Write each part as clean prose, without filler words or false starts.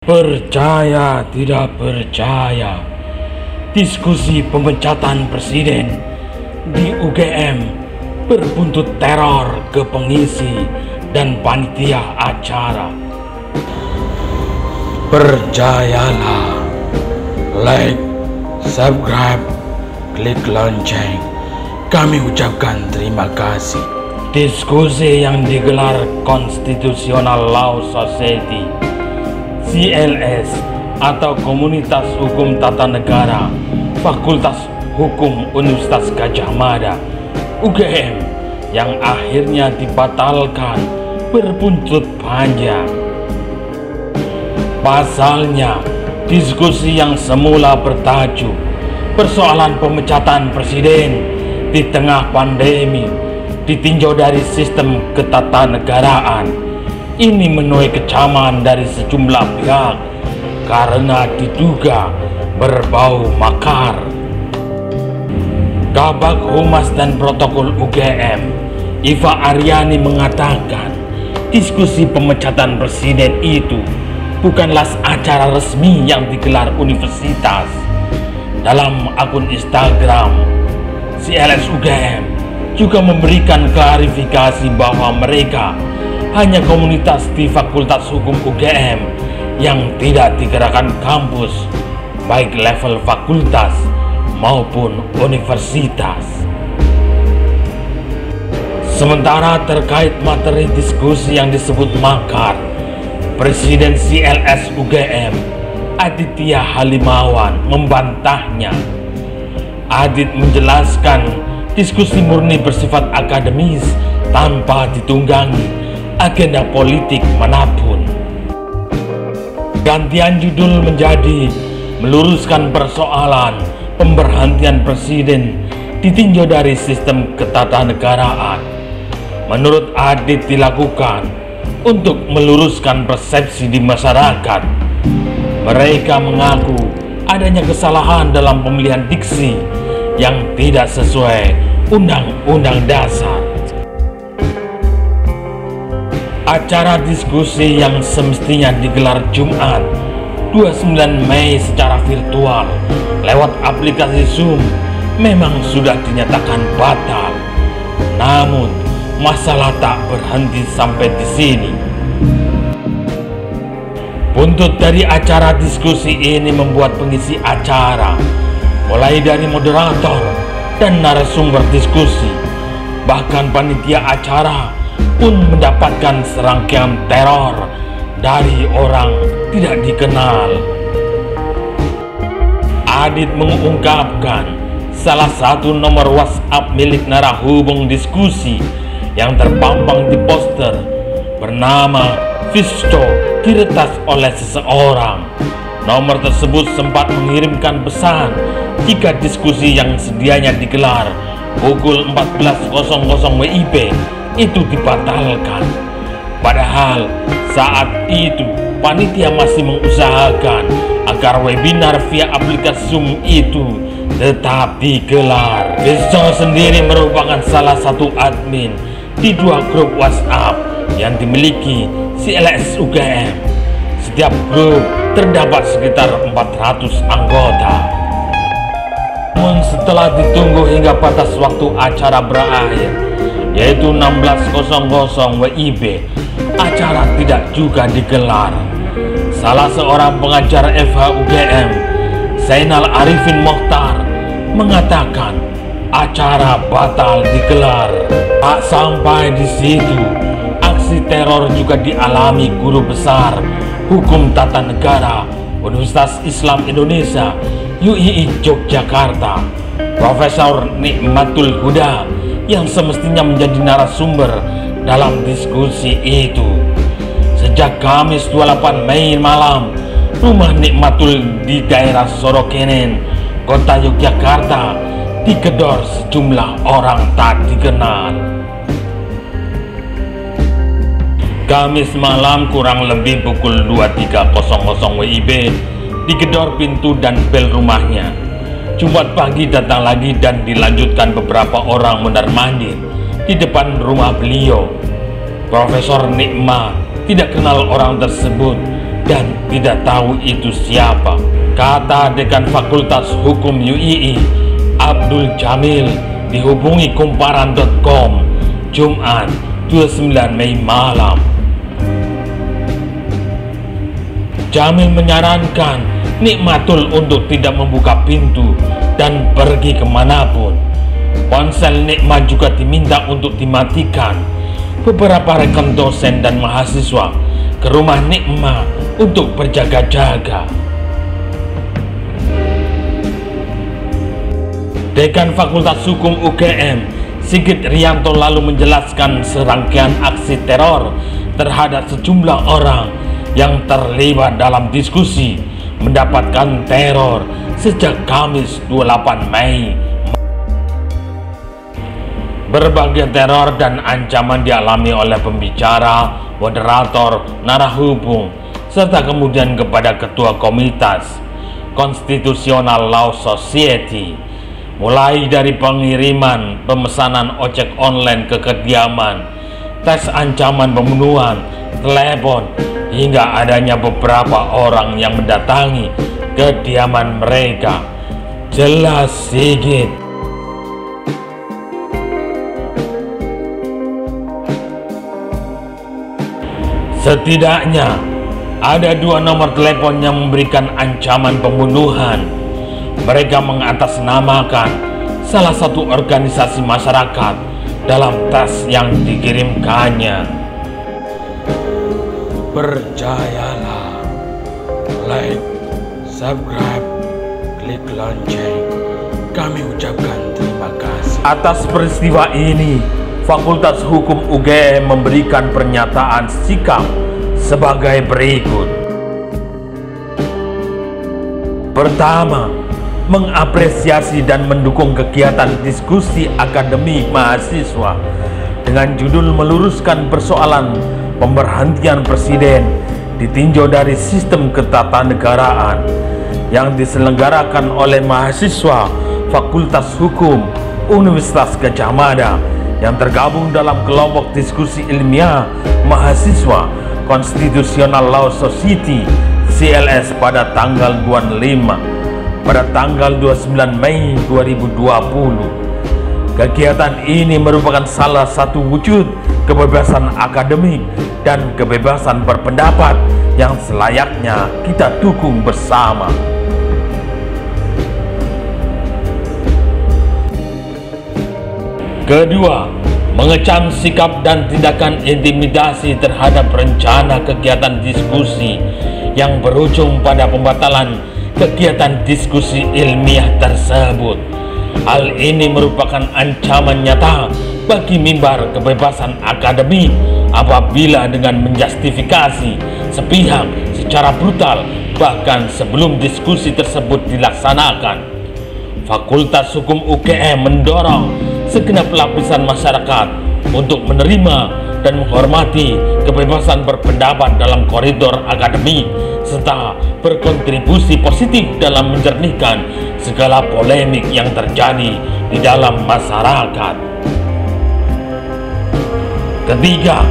Percaya tidak percaya, diskusi pemecatan presiden di UGM berbuntut teror ke pengisi dan panitia acara. Percayalah, like, subscribe, klik lonceng. Kami ucapkan terima kasih. Diskusi yang digelar Constitutional Law Society CLS atau Komunitas Hukum Tata Negara Fakultas Hukum Universitas Gadjah Mada UGM yang akhirnya dibatalkan berbuntut panjang. Pasalnya, diskusi yang semula bertajuk persoalan pemecatan presiden di tengah pandemi ditinjau dari sistem ketatanegaraan ini menuai kecaman dari sejumlah pihak karena diduga berbau makar. Kabag Humas dan Protokol UGM, Iva Aryani, mengatakan diskusi pemecatan presiden itu bukanlah acara resmi yang digelar universitas. Dalam akun Instagram, CLS UGM juga memberikan klarifikasi bahwa mereka hanya komunitas di Fakultas Hukum UGM yang tidak digerakkan kampus, baik level fakultas maupun universitas. Sementara terkait materi diskusi yang disebut makar, Presiden CLS UGM, Aditya Halimawan, membantahnya. Adit menjelaskan diskusi murni bersifat akademis tanpa ditunggangi agenda politik manapun. Gantian judul menjadi meluruskan persoalan pemberhentian presiden ditinjau dari sistem ketatanegaraan. Menurut Adit dilakukan untuk meluruskan persepsi di masyarakat. Mereka mengaku adanya kesalahan dalam pemilihan diksi yang tidak sesuai Undang-Undang Dasar. Acara diskusi yang semestinya digelar Jumat 29 Mei secara virtual lewat aplikasi Zoom memang sudah dinyatakan batal. Namun masalah tak berhenti sampai di sini. Buntut dari acara diskusi ini membuat pengisi acara, mulai dari moderator dan narasumber diskusi, bahkan panitia acara pun mendapatkan serangkaian teror dari orang tidak dikenal. Adit mengungkapkan salah satu nomor WhatsApp milik narahubung diskusi yang terpampang di poster bernama Visto diretas oleh seseorang. Nomor tersebut sempat mengirimkan pesan jika diskusi yang sedianya digelar pukul 14.00 WIB itu dibatalkan. Padahal saat itu panitia masih mengusahakan agar webinar via aplikasi Zoom itu tetap digelar. Visto sendiri merupakan salah satu admin di 2 grup WhatsApp yang dimiliki CLS UGM. Setiap grup terdapat sekitar 400 anggota. Namun setelah ditunggu hingga batas waktu acara berakhir, yaitu 16.00 WIB, acara tidak juga digelar. Salah seorang pengajar FH UGM, Zainal Arifin Mokhtar, mengatakan acara batal digelar. Tak sampai di situ, aksi teror juga dialami guru besar Hukum Tata Negara Universitas Islam Indonesia UII Yogyakarta, Profesor Nikmatul Huda, yang semestinya menjadi narasumber dalam diskusi itu. Sejak Kamis 28 Mei malam, rumah Nikmatul di daerah Sorokenen, Kota Yogyakarta, digedor sejumlah orang tak dikenal. Kamis malam kurang lebih pukul 23.00 WIB, digedor pintu dan bel rumahnya. Jumat pagi datang lagi dan dilanjutkan beberapa orang mondar-mandir di depan rumah beliau. Profesor Nikma tidak kenal orang tersebut dan tidak tahu itu siapa, kata Dekan Fakultas Hukum UII, Abdul Jamil, dihubungi Kumparan.com, Jumat 29 Mei malam. Jamil menyarankan Nikmatul untuk tidak membuka pintu dan pergi kemanapun. Ponsel Nikmat juga diminta untuk dimatikan. Beberapa rekan dosen dan mahasiswa ke rumah Nikmat untuk berjaga-jaga. Dekan Fakultas Hukum UGM, Sigit Rianto, lalu menjelaskan serangkaian aksi teror terhadap sejumlah orang yang terlibat dalam diskusi mendapatkan teror sejak Kamis 28 Mei. Berbagai teror dan ancaman dialami oleh pembicara, moderator, narahubung, serta kemudian kepada ketua komunitas Constitutional Law Society, mulai dari pengiriman pemesanan ojek online ke kediaman, tes ancaman pembunuhan, telepon, hingga adanya beberapa orang yang mendatangi kediaman mereka. Jelas Sigit. Setidaknya ada 2 nomor telepon yang memberikan ancaman pembunuhan. Mereka mengatasnamakan salah satu organisasi masyarakat dalam tes yang dikirimkannya. Percayalah, like, subscribe, klik lonceng. Kami ucapkan terima kasih. Atas peristiwa ini, Fakultas Hukum UGM memberikan pernyataan sikap sebagai berikut. Pertama, mengapresiasi dan mendukung kegiatan diskusi akademik mahasiswa dengan judul meluruskan persoalan pemberhentian presiden ditinjau dari sistem ketatanegaraan yang diselenggarakan oleh mahasiswa Fakultas Hukum Universitas Gadjah Mada yang tergabung dalam kelompok diskusi ilmiah mahasiswa Constitutional Law Society CLS pada tanggal 29 Mei 2020. Kegiatan ini merupakan salah satu wujud kebebasan akademik dan kebebasan berpendapat yang selayaknya kita dukung bersama. Kedua, mengecam sikap dan tindakan intimidasi terhadap rencana kegiatan diskusi yang berujung pada pembatalan kegiatan diskusi ilmiah tersebut. Hal ini merupakan ancaman nyata bagi mimbar kebebasan akademik apabila dengan menjustifikasi sepihak secara brutal bahkan sebelum diskusi tersebut dilaksanakan. Fakultas Hukum UGM mendorong segenap lapisan masyarakat untuk menerima dan menghormati kebebasan berpendapat dalam koridor akademik serta berkontribusi positif dalam menjernihkan segala polemik yang terjadi di dalam masyarakat. Ketiga,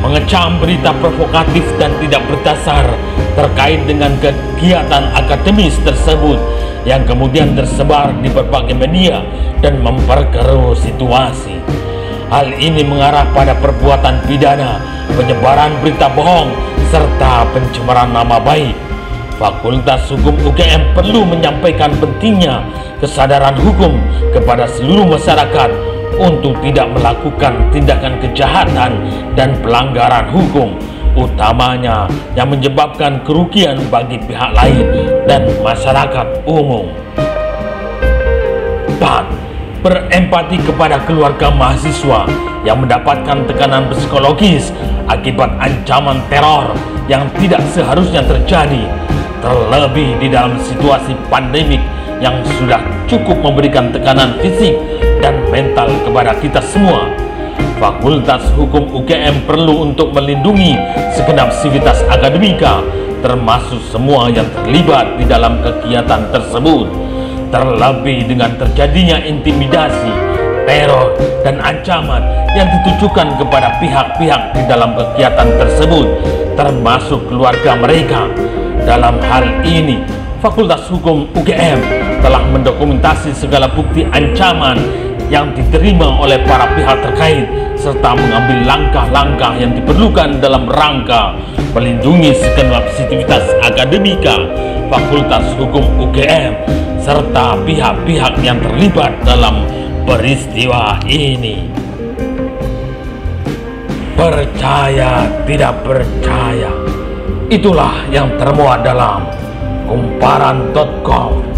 mengecam berita provokatif dan tidak berdasar terkait dengan kegiatan akademis tersebut yang kemudian tersebar di berbagai media dan memperkeruh situasi. Hal ini mengarah pada perbuatan pidana, penyebaran berita bohong, serta pencemaran nama baik. Fakultas Hukum UGM perlu menyampaikan pentingnya kesadaran hukum kepada seluruh masyarakat untuk tidak melakukan tindakan kejahatan dan pelanggaran hukum, utamanya yang menyebabkan kerugian bagi pihak lain dan masyarakat umum. 4. Berempati kepada keluarga mahasiswa yang mendapatkan tekanan psikologis akibat ancaman teror yang tidak seharusnya terjadi, terlebih di dalam situasi pandemik yang sudah cukup memberikan tekanan fisik dan mental kepada kita semua. Fakultas Hukum UGM perlu untuk melindungi segenap sivitas akademika, termasuk semua yang terlibat di dalam kegiatan tersebut. Terlebih dengan terjadinya intimidasi, teror, dan ancaman yang ditujukan kepada pihak-pihak di dalam kegiatan tersebut, termasuk keluarga mereka. Dalam hal ini, Fakultas Hukum UGM telah mendokumentasi segala bukti ancaman yang diterima oleh para pihak terkait, serta mengambil langkah-langkah yang diperlukan dalam rangka melindungi segenap sivitas akademika Fakultas Hukum UGM serta pihak-pihak yang terlibat dalam peristiwa ini. Percaya tidak percaya, itulah yang termuat dalam kumparan.com.